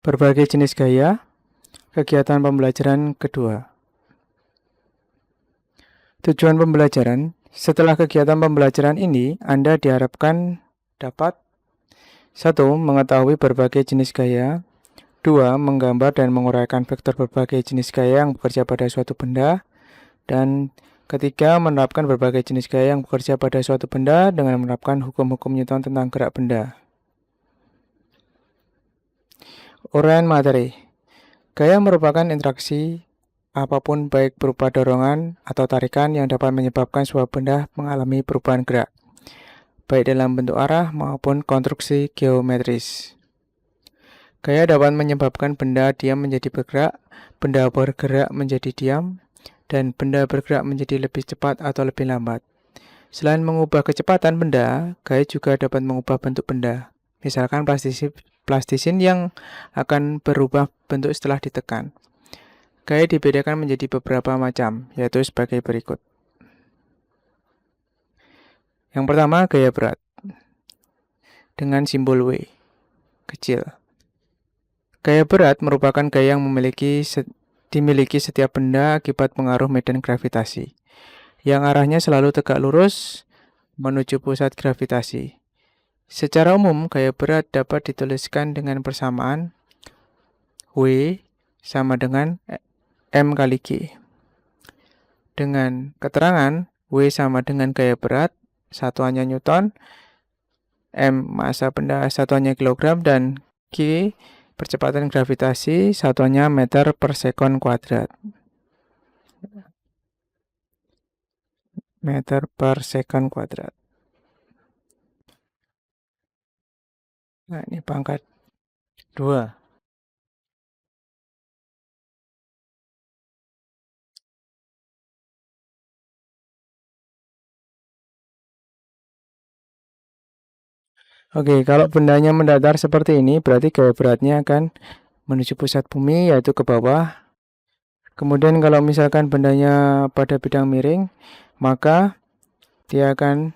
Berbagai jenis gaya, kegiatan pembelajaran kedua. Tujuan pembelajaran. Setelah kegiatan pembelajaran ini, Anda diharapkan dapat 1. Mengetahui berbagai jenis gaya. 2. Menggambar dan menguraikan vektor berbagai jenis gaya yang bekerja pada suatu benda. Dan ketiga, menerapkan berbagai jenis gaya yang bekerja pada suatu benda dengan menerapkan hukum-hukum Newton tentang gerak benda. Uraian materi. Gaya merupakan interaksi apapun baik berupa dorongan atau tarikan yang dapat menyebabkan sebuah benda mengalami perubahan gerak, baik dalam bentuk arah maupun konstruksi geometris. Gaya dapat menyebabkan benda diam menjadi bergerak, benda bergerak menjadi diam, dan benda bergerak menjadi lebih cepat atau lebih lambat. Selain mengubah kecepatan benda, gaya juga dapat mengubah bentuk benda. Misalkan plastisin yang akan berubah bentuk setelah ditekan. Gaya dibedakan menjadi beberapa macam, yaitu sebagai berikut. Yang pertama, gaya berat dengan simbol W kecil. Gaya berat merupakan gaya yang dimiliki setiap benda akibat pengaruh medan gravitasi, yang arahnya selalu tegak lurus menuju pusat gravitasi. Secara umum, gaya berat dapat dituliskan dengan persamaan W sama dengan M kali G. Dengan keterangan W sama dengan gaya berat, satuannya Newton, M massa benda, satuannya kilogram, dan G percepatan gravitasi, satuannya meter per sekon kuadrat. Meter per sekon kuadrat. Nah, ini pangkat 2. Oke, kalau bendanya mendatar seperti ini, berarti gaya beratnya akan menuju pusat bumi, yaitu ke bawah. Kemudian kalau misalkan bendanya pada bidang miring, maka dia akan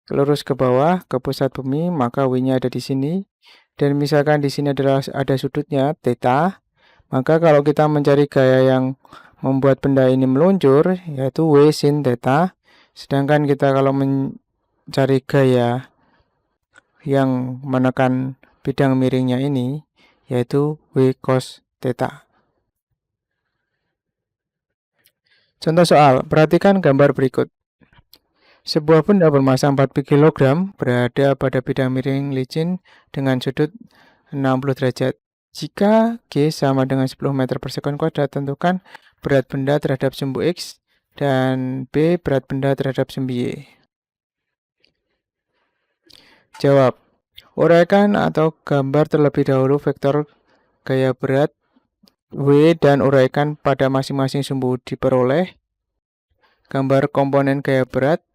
lurus ke bawah, ke pusat bumi, maka W-nya ada di sini. Dan misalkan di sini ada sudutnya, theta, maka kalau kita mencari gaya yang membuat benda ini meluncur, yaitu W sin theta. Sedangkan kita kalau mencari gaya yang menekan bidang miringnya ini, yaitu W cos theta. Contoh soal, perhatikan gambar berikut. Sebuah benda bermassa 4 kg berada pada bidang miring licin dengan sudut 60 derajat. Jika G sama dengan 10 meter per sekon kuadrat, tentukan berat benda terhadap sumbu X dan B berat benda terhadap sumbu Y. Jawab. Uraikan atau gambar terlebih dahulu vektor gaya berat W dan uraikan pada masing-masing sumbu diperoleh. Gambar komponen gaya berat,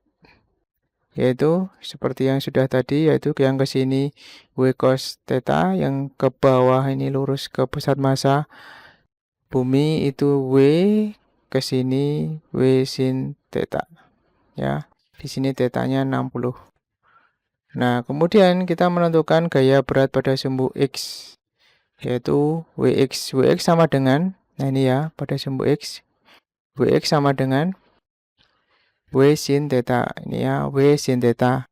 yaitu seperti yang sudah tadi, yaitu yang ke sini W cos theta, yang ke bawah ini lurus ke pusat massa bumi itu W, ke sini W sin theta. Ya, di sini tetanya 60. Nah, kemudian kita menentukan gaya berat pada sumbu X, yaitu Wx. Wx sama dengan, nah ini ya, pada sumbu X, Wx sama dengan W sin theta. Ini ya, W sin theta.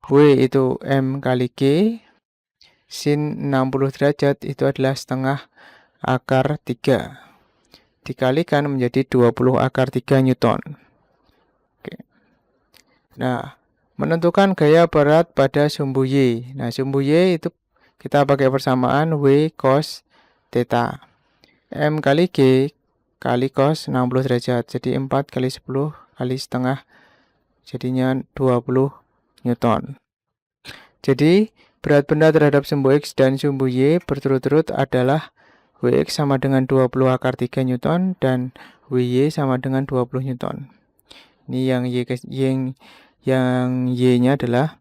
W itu M kali G, sin 60 derajat itu adalah setengah akar 3. Dikalikan menjadi 20 akar 3 Newton. Oke. Nah, menentukan gaya berat pada sumbu Y. Nah, sumbu Y itu kita pakai persamaan W cos theta. M kali G kali cos 60 derajat. Jadi 4 kali 10 kali setengah. Jadinya 20 Newton. Jadi, berat benda terhadap sumbu X dan sumbu Y berturut-turut adalah Wx sama dengan 20 akar 3 Newton dan Wy sama dengan 20 Newton. Ini yang Y-nya adalah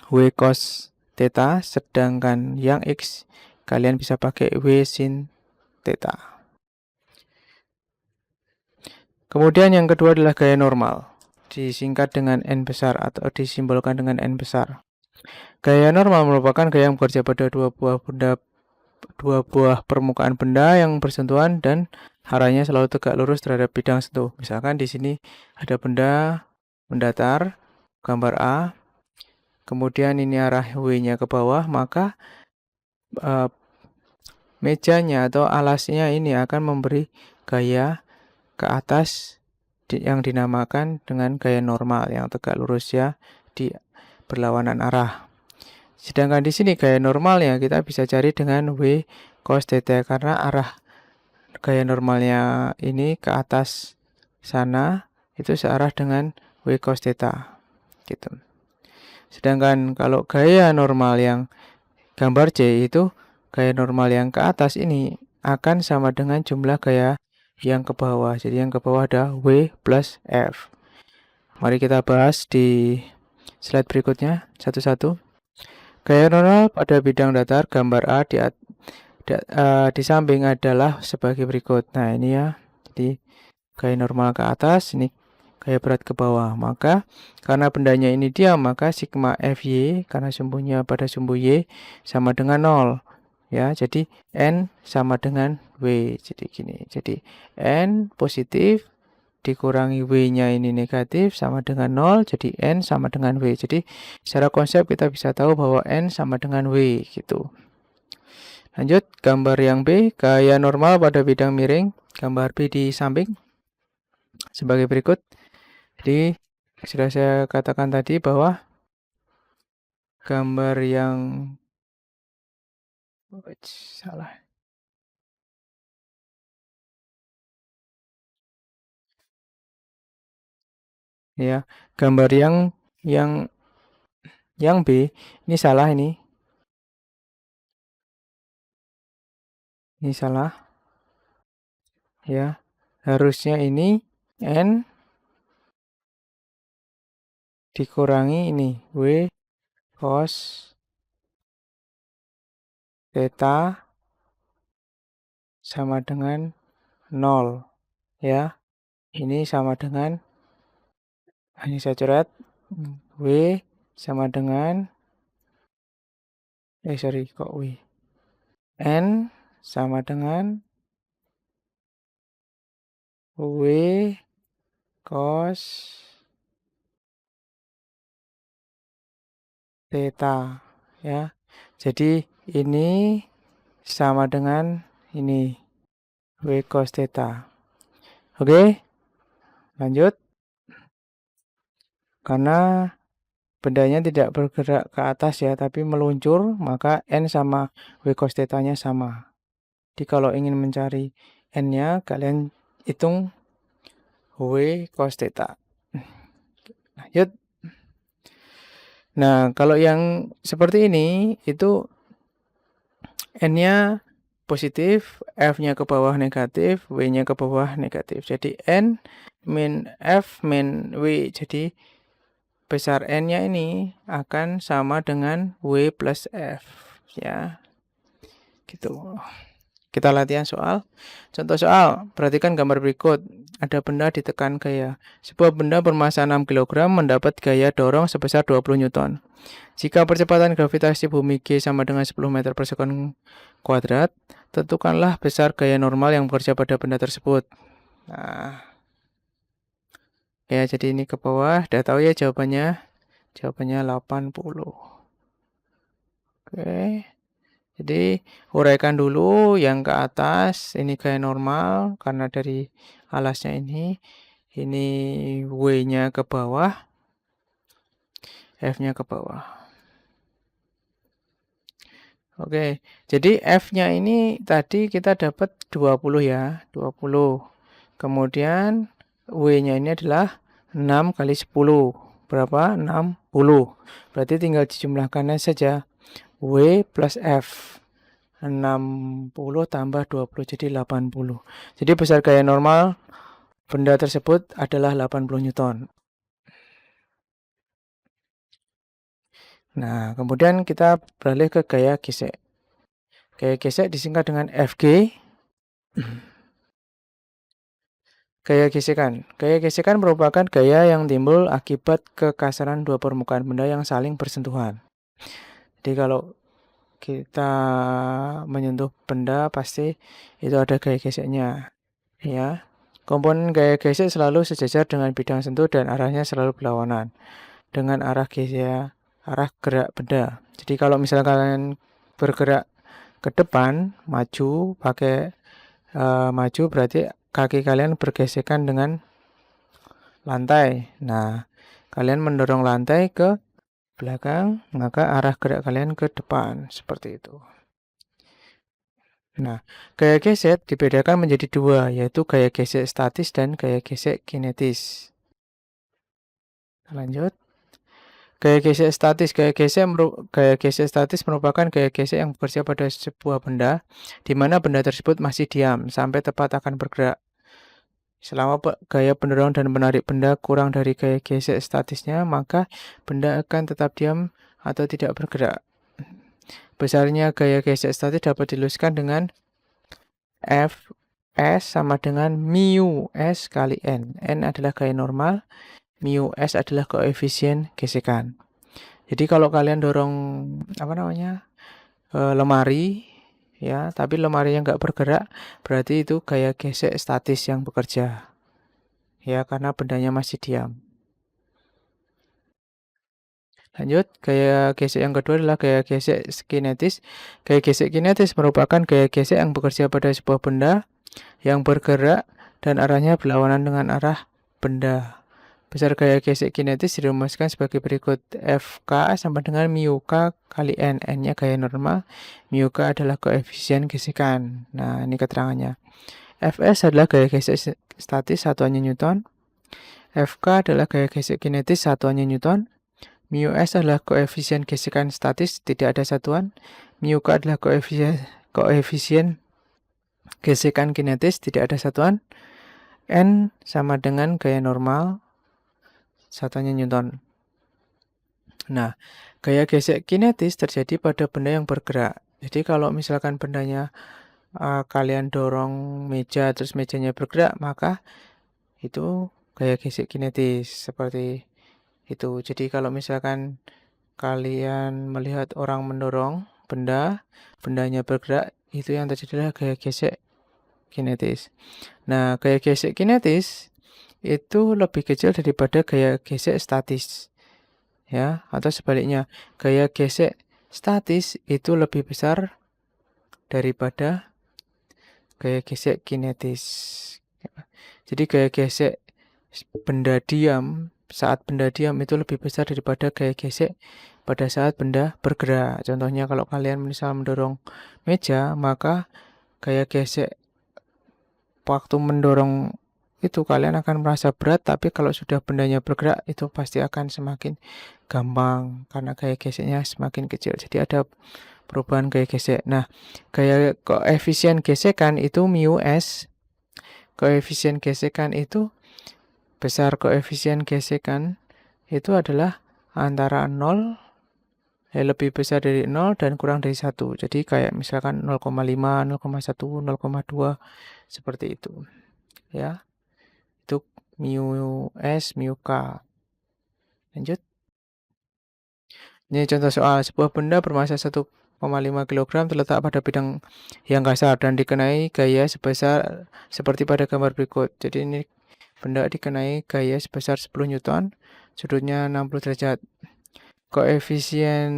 W cos theta, sedangkan yang X kalian bisa pakai W sin theta. Kemudian yang kedua adalah gaya normal, disingkat dengan N besar atau disimbolkan dengan N besar. Gaya normal merupakan gaya yang bekerja pada dua buah benda dua buah permukaan benda yang bersentuhan dan arahnya selalu tegak lurus terhadap bidang sentuh. Misalkan di sini ada benda mendatar, gambar A, kemudian ini arah W-nya ke bawah, maka mejanya atau alasnya ini akan memberi gaya ke atas yang dinamakan dengan gaya normal yang tegak lurus ya di berlawanan arah. Sedangkan di sini gaya normalnya kita bisa cari dengan W cos theta karena arah gaya normalnya ini ke atas sana itu searah dengan W cos theta gitu. Sedangkan kalau gaya normal yang gambar C itu gaya normal yang ke atas ini akan sama dengan jumlah gaya yang ke bawah. Jadi yang ke bawah ada W plus F. Mari kita bahas di slide berikutnya satu-satu. Gaya normal pada bidang datar gambar A di samping adalah sebagai berikut. Nah ini ya, jadi gaya normal ke atas, ini gaya berat ke bawah. Maka karena bendanya ini diam, maka sigma Fy karena sumbunya pada sumbu Y sama dengan 0. Ya, jadi N sama dengan W. Jadi gini. Jadi N positif dikurangi W-nya ini negatif sama dengan 0. Jadi N sama dengan W. Jadi secara konsep kita bisa tahu bahwa N sama dengan W gitu. Lanjut, gambar yang B, gaya normal pada bidang miring. Gambar B di samping sebagai berikut. Jadi sudah saya katakan tadi bahwa gambar yang salah. Ya, gambar yang B ini salah ini. Ini salah. Ya. Harusnya ini N dikurangi ini W cos theta sama dengan 0 ya. Ini sama dengan ini saya coret W sama dengan kok W. N sama dengan W cos theta ya. Jadi ini sama dengan ini W cos theta. Oke, lanjut. Karena bendanya tidak bergerak ke atas ya, tapi meluncur, maka N sama W cos theta-nya sama. Jadi kalau ingin mencari N-nya, kalian hitung W cos theta. Lanjut. Nah, kalau yang seperti ini, itu N-nya positif, F-nya ke bawah negatif, W-nya ke bawah negatif. Jadi N min F min W. Jadi besar N-nya ini akan sama dengan W plus F. Ya, gitu. Kita latihan soal. Contoh soal, perhatikan gambar berikut. Ada benda ditekan gaya. Sebuah benda bermassa 6 kg mendapat gaya dorong sebesar 20 Newton. Jika percepatan gravitasi bumi G sama dengan 10 meter per sekon kuadrat, tentukanlah besar gaya normal yang bekerja pada benda tersebut. Nah, ya jadi ini ke bawah. Udah tahu ya jawabannya? Jawabannya 80. Oke. Jadi uraikan dulu yang ke atas, ini gaya normal karena dari alasnya ini W-nya ke bawah, F-nya ke bawah. Oke, jadi F-nya ini tadi kita dapat 20 ya, 20. Kemudian W-nya ini adalah 6 kali 10. Berapa? 60. Berarti tinggal dijumlahkannya saja. W plus F. 60 tambah 20 jadi 80. Jadi besar gaya normal benda tersebut adalah 80 Newton. Nah, kemudian kita beralih ke gaya gesek. Gaya gesek disingkat dengan FG. Gaya gesekan. Gaya gesekan merupakan gaya yang timbul akibat kekasaran dua permukaan benda yang saling bersentuhan. Jadi kalau kita menyentuh benda pasti itu ada gaya geseknya, ya. Komponen gaya gesek selalu sejajar dengan bidang sentuh dan arahnya selalu berlawanan dengan arah gerak benda. Jadi kalau misalnya kalian bergerak ke depan, maju maju berarti kaki kalian bergesekan dengan lantai. Nah, kalian mendorong lantai ke belakang, maka arah gerak kalian ke depan, seperti itu. Nah, gaya gesek dibedakan menjadi dua, yaitu gaya gesek statis dan gaya gesek kinetis. Lanjut. Gaya gesek statis. Gaya gesek statis merupakan gaya gesek yang bekerja pada sebuah benda, di mana benda tersebut masih diam sampai tepat akan bergerak. Selama gaya pendorong dan menarik benda kurang dari gaya gesek statisnya, maka benda akan tetap diam atau tidak bergerak. Besarnya gaya gesek statis dapat diluluskan dengan Fs sama dengan mu S kali N. N adalah gaya normal, mu S adalah koefisien gesekan. Jadi kalau kalian dorong lemari, ya, tapi lemarinya nggak bergerak, berarti itu gaya gesek statis yang bekerja, ya, karena bendanya masih diam. Lanjut, gaya gesek yang kedua adalah gaya gesek kinetis. Gaya gesek kinetis merupakan gaya gesek yang bekerja pada sebuah benda yang bergerak dan arahnya berlawanan dengan arah benda. Besar gaya gesek kinetis dirumuskan sebagai berikut. Fk sama dengan mu k kali N. N-nya gaya normal, mu k adalah koefisien gesekan. Nah, ini keterangannya. Fs adalah gaya gesek statis, satuannya Newton. Fk adalah gaya gesek kinetis, satuannya Newton. Mu S adalah koefisien gesekan statis, tidak ada satuan. Mu K adalah koefisien gesekan kinetis, tidak ada satuan. N sama dengan gaya normal, satuannya Newton. Nah, gaya gesek kinetis terjadi pada benda yang bergerak. Jadi kalau misalkan bendanya kalian dorong meja terus mejanya bergerak, maka itu gaya gesek kinetis seperti itu. Jadi kalau misalkan kalian melihat orang mendorong bendanya bergerak, itu yang terjadi adalah gaya gesek kinetis. Nah, gaya gesek kinetis itu lebih kecil daripada gaya gesek statis, ya, atau sebaliknya, gaya gesek statis itu lebih besar daripada gaya gesek kinetis. Jadi gaya gesek saat benda diam itu lebih besar daripada gaya gesek pada saat benda bergerak. Contohnya kalau kalian misal mendorong meja, maka gaya gesek waktu mendorong itu kalian akan merasa berat, tapi kalau sudah bendanya bergerak itu pasti akan semakin gampang karena gaya geseknya semakin kecil. Jadi ada perubahan gaya gesek. Nah, gaya koefisien gesekan itu mu S. Koefisien gesekan itu besar koefisien gesekan itu adalah antara 0, lebih besar dari 0 dan kurang dari 1. Jadi kayak misalkan 0,5, 0,1, 0,2 seperti itu. Ya. Itu mu S, mu K. Lanjut. Ini contoh soal. Sebuah benda bermasa 1,5 kg terletak pada bidang yang kasar dan dikenai gaya sebesar seperti pada gambar berikut. Jadi ini benda dikenai gaya sebesar 10 Newton, sudutnya 60 derajat. Koefisien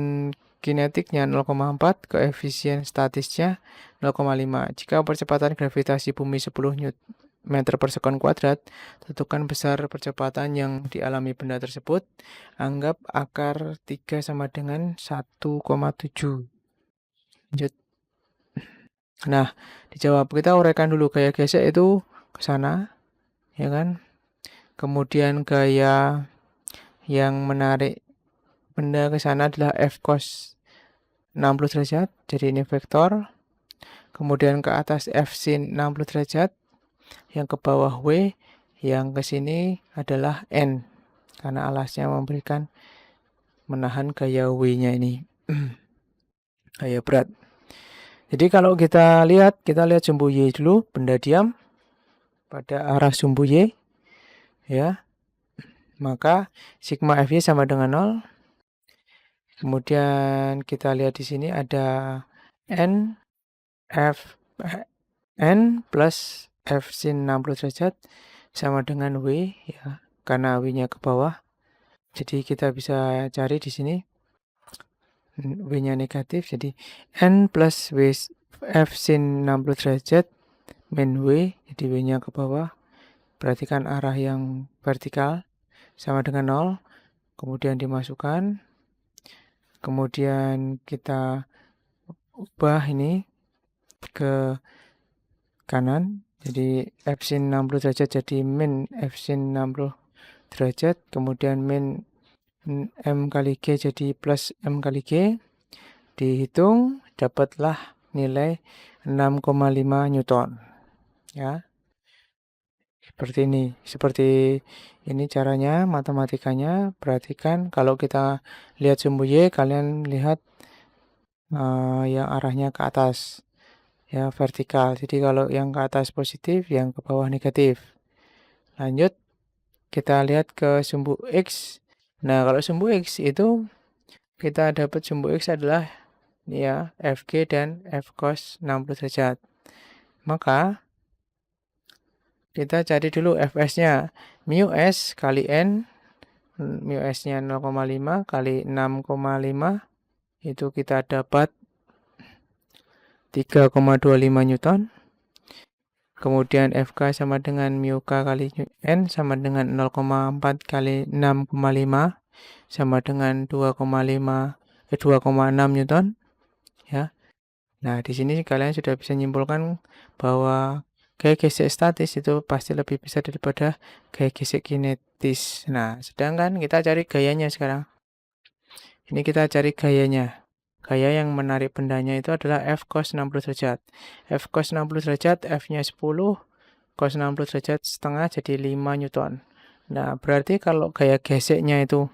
kinetiknya 0,4, koefisien statisnya 0,5. Jika percepatan gravitasi bumi 10 meter per sekon kuadrat, tentukan besar percepatan yang dialami benda tersebut. Anggap akar 3 sama dengan 1,7. Lanjut. Nah, dijawab. Kita uraikan dulu gaya gesek itu ke sana, ya kan? Kemudian gaya yang menarik benda ke sana adalah F cos 60 derajat, jadi ini vektor. Kemudian ke atas F sin 60 derajat, yang ke bawah W, yang ke sini adalah N, karena alasnya memberikan menahan gaya W-nya ini, gaya berat. Jadi kalau kita lihat sumbu Y dulu, benda diam pada arah sumbu Y, ya, maka sigma Fy sama dengan 0. Kemudian kita lihat di sini ada N plus F sin 60 derajat sama dengan W ya, karena W-nya ke bawah. Jadi kita bisa cari di sini W-nya negatif, jadi N plus W F sin 60 derajat min W, jadi W-nya ke bawah. Perhatikan arah yang vertikal sama dengan 0, kemudian dimasukkan, kemudian kita ubah ini ke kanan, jadi F sin 60 derajat jadi min F sin 60 derajat, kemudian min M kali G jadi plus M kali G, dihitung dapatlah nilai 6,5 Newton ya, seperti ini caranya, matematikanya. Perhatikan kalau kita lihat sumbu Y, kalian lihat yang arahnya ke atas ya, vertikal. Jadi kalau yang ke atas positif, yang ke bawah negatif. Lanjut kita lihat ke sumbu X. Nah, kalau sumbu X itu kita dapat sumbu X adalah ya FG dan F cos 60 derajat. Maka kita cari dulu Fs-nya. Mu S kali N, mu S-nya 0,5 kali 6,5, itu kita dapat 3,25 Newton. Kemudian Fk sama dengan mu K kali N sama dengan 0,4 kali 6,5 sama dengan 2,6 Newton ya. Nah, di sini kalian sudah bisa menyimpulkan bahwa gaya gesek statis itu pasti lebih besar daripada gaya gesek kinetis. Nah, sedangkan kita cari gayanya sekarang. Ini kita cari gayanya. Gaya yang menarik bendanya itu adalah F cos 60 derajat. F cos 60 derajat, F-nya 10, cos 60 derajat setengah jadi 5 Newton. Nah, berarti kalau gaya geseknya itu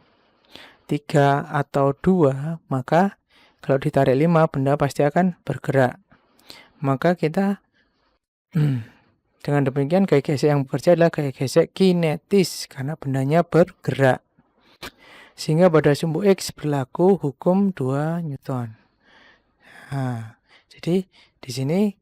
3 atau 2, maka kalau ditarik 5, benda pasti akan bergerak. Maka kita dengan demikian gaya gesek yang bekerja adalah gaya gesek kinetis karena bendanya bergerak. Sehingga pada sumbu X berlaku hukum 2 Newton. Nah, jadi di sini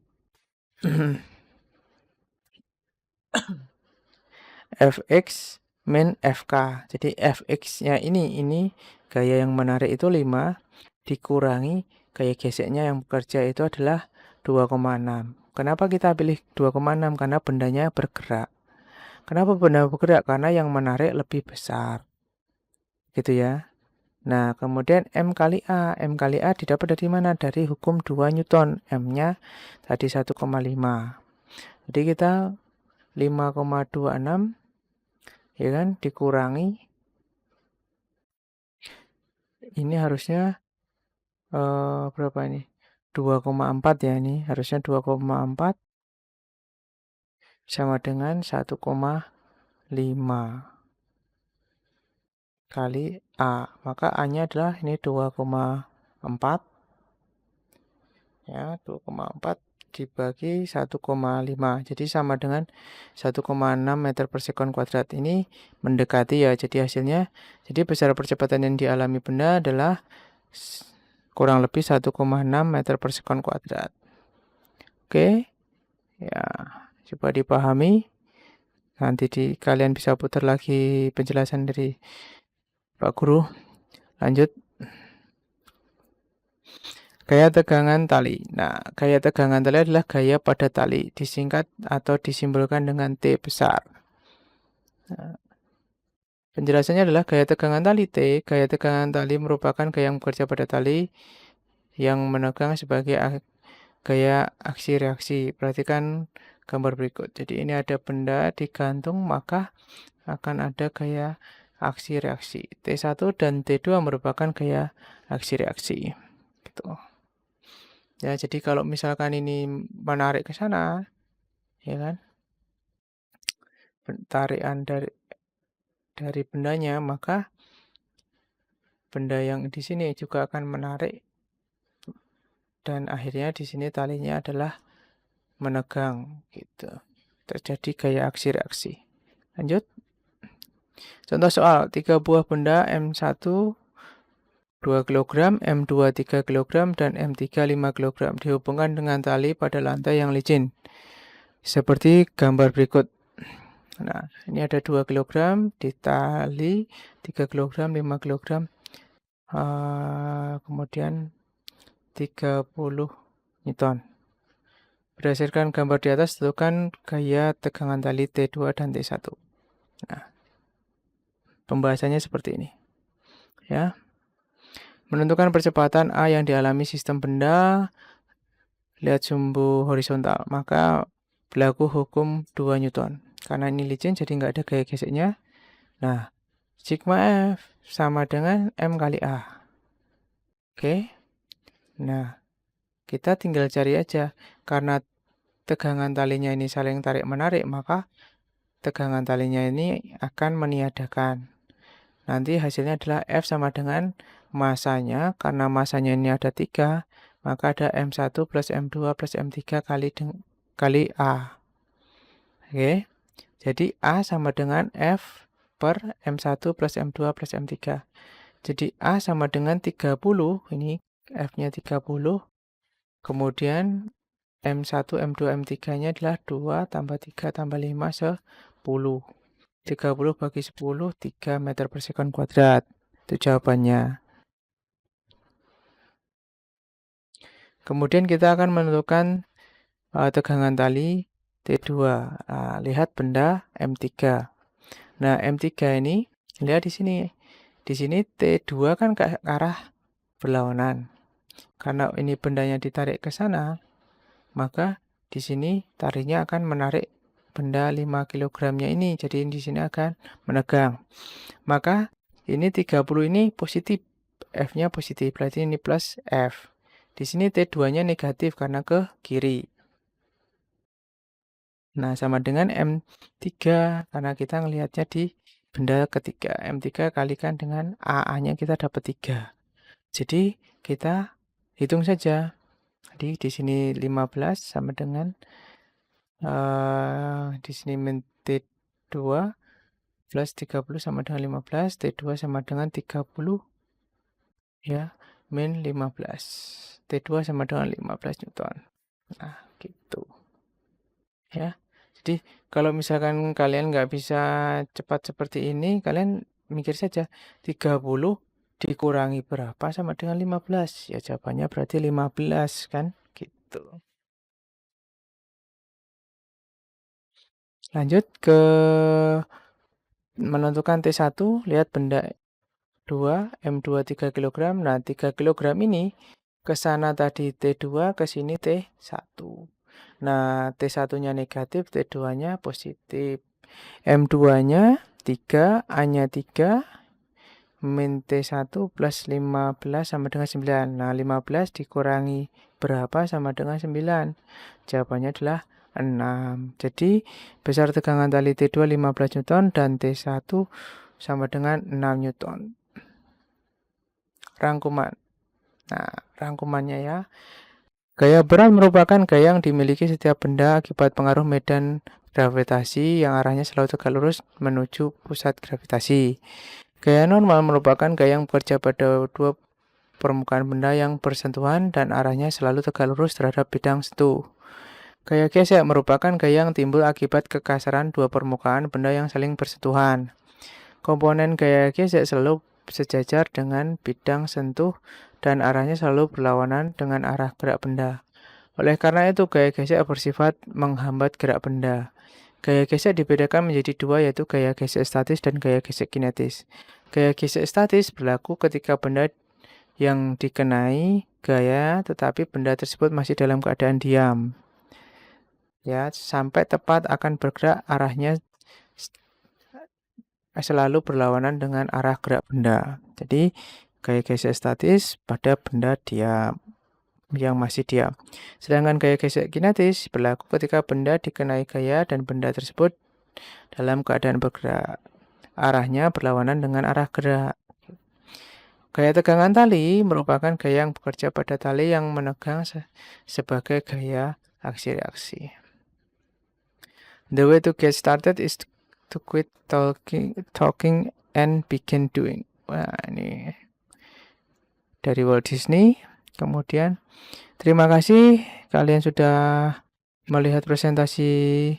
Fx min Fk. Jadi Fx-nya ini gaya yang menarik itu 5 dikurangi gaya geseknya yang bekerja itu adalah 2,6. Kenapa kita pilih 2,6? Karena bendanya bergerak. Kenapa benda bergerak? Karena yang menarik lebih besar. Gitu ya. Nah, kemudian M kali A. M kali A didapat dari mana? Dari hukum 2 Newton. M-nya tadi 1,5. Jadi kita 5,26 ya kan, dikurangi. Ini harusnya berapa ini? 2,4 ya, ini harusnya 2,4 sama dengan 1,5 kali A. Maka A-nya adalah ini 2,4 ya, 2,4 dibagi 1,5. Jadi sama dengan 1,6 meter per sekon kuadrat. Ini mendekati ya, jadi hasilnya. Jadi besar percepatan yang dialami benda adalah kurang lebih 1,6 meter per sekon kuadrat. Oke, ya coba dipahami. Nanti kalian bisa putar lagi penjelasan dari Pak Guru. Lanjut. Gaya tegangan tali. Nah, gaya tegangan tali adalah gaya pada tali, disingkat atau disimbolkan dengan T besar. Nah, penjelasannya adalah gaya tegangan tali T. Gaya tegangan tali merupakan gaya yang bekerja pada tali yang menegang sebagai gaya aksi reaksi. Perhatikan gambar berikut. Jadi ini ada benda digantung, maka akan ada gaya aksi reaksi. T1 dan T2 merupakan gaya aksi reaksi. Gitu. Ya, jadi kalau misalkan ini menarik ke sana, ya kan, tarikan dari bendanya, maka benda yang di sini juga akan menarik, dan akhirnya di sini talinya adalah menegang, gitu. Terjadi gaya aksi reaksi. Lanjut. Contoh soal, 3 buah benda M1 2 kg, M2 3 kg, dan M3 5 kg dihubungkan dengan tali pada lantai yang licin. Seperti gambar berikut. Nah, ini ada 2 kg ditali 3 kg, 5 kg, kemudian 30 Newton. Berdasarkan gambar di atas, tentukan gaya tegangan tali T2 dan T1. Nah, pembahasannya seperti ini. Ya. Menentukan percepatan A yang dialami sistem benda, lihat sumbu horizontal. Maka berlaku hukum 2 Newton. Karena ini licin, jadi nggak ada gaya geseknya. Nah, sigma F sama dengan M kali A. Oke. Nah, kita tinggal cari aja. Karena tegangan talinya ini saling tarik-menarik, maka tegangan talinya ini akan meniadakan. Nanti hasilnya adalah F sama dengan masanya. Karena masanya ini ada 3, maka ada M1 plus M2 plus M3 kali A. Oke. Jadi A sama dengan F per M1 plus M2 plus M3. Jadi A sama dengan 30. Ini F-nya 30. Kemudian M1, M2, M3-nya adalah 2 tambah 3 tambah 5, 10. 30 bagi 10, 3 meter per sekon kuadrat. Itu jawabannya. Kemudian kita akan menentukan tegangan tali T2. Lihat benda M3. Nah, M3 ini, lihat di sini. Di sini T2 kan ke arah berlawanan. Karena ini bendanya ditarik ke sana, maka di sini tariknya akan menarik benda 5 kg-nya ini. Jadi di sini akan menegang. Maka ini 30 ini positif. F-nya positif, berarti ini plus F. Di sini T2-nya negatif karena ke kiri. Nah, sama dengan M3 karena kita ngelihatnya di benda ketiga. M3 kalikan dengan AA-nya kita dapat 3. Jadi kita hitung saja. Jadi di sini 15 sama dengan di sini min T2 plus 30 sama dengan 15, T2 sama dengan 30 ya, min 15. T2 sama dengan 15 Newton. Nah, gitu. Ya. Jadi kalau misalkan kalian nggak bisa cepat seperti ini, kalian mikir saja 30 dikurangi berapa sama dengan 15. Ya jawabannya berarti 15 kan? Gitu. Lanjut ke menentukan T1, lihat benda 2, M2 3 kg. Nah, 3 kg ini ke sana tadi T2, ke sini T1. Nah, T1-nya negatif, T2-nya positif. M2-nya 3, A-nya 3, min T1 plus 15 sama dengan 9. Nah, 15 dikurangi berapa sama dengan 9? Jawabannya adalah 6. Jadi, besar tegangan tali T2 15 Newton dan T1 sama dengan 6 Newton. Rangkuman. Nah, rangkumannya ya. Gaya berat merupakan gaya yang dimiliki setiap benda akibat pengaruh medan gravitasi yang arahnya selalu tegak lurus menuju pusat gravitasi. Gaya normal merupakan gaya yang bekerja pada dua permukaan benda yang bersentuhan dan arahnya selalu tegak lurus terhadap bidang sentuh. Gaya gesek merupakan gaya yang timbul akibat kekasaran dua permukaan benda yang saling bersentuhan. Komponen gaya gesek selalu sejajar dengan bidang sentuh dan arahnya selalu berlawanan dengan arah gerak benda. Oleh karena itu, gaya gesek bersifat menghambat gerak benda. Gaya gesek dibedakan menjadi dua, yaitu gaya gesek statis dan gaya gesek kinetis. Gaya gesek statis berlaku ketika benda yang dikenai gaya tetapi benda tersebut masih dalam keadaan diam. Ya, sampai tepat akan bergerak, arahnya selalu berlawanan dengan arah gerak benda. Jadi, gaya gesek statis pada benda diam, yang masih diam. Sedangkan gaya gesek kinetis berlaku ketika benda dikenai gaya dan benda tersebut dalam keadaan bergerak. Arahnya berlawanan dengan arah gerak. Gaya tegangan tali merupakan gaya yang bekerja pada tali yang menegang sebagai gaya aksi reaksi. The way to get started is to quit talking and begin doing. Wah, ini dari Walt Disney. Kemudian terima kasih kalian sudah melihat presentasi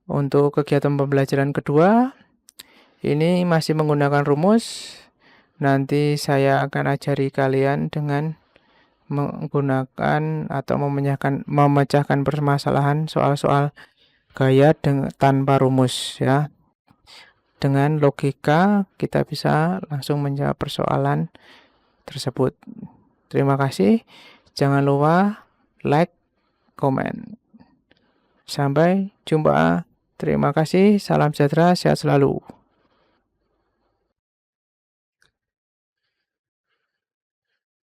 untuk kegiatan pembelajaran kedua. Ini masih menggunakan rumus. Nanti saya akan ajari kalian dengan menggunakan atau memecahkan permasalahan soal-soal gaya tanpa rumus ya. Dengan logika kita bisa langsung menjawab persoalan tersebut. Terima kasih. Jangan lupa like, komen. Sampai jumpa. Terima kasih. Salam sejahtera, sehat selalu.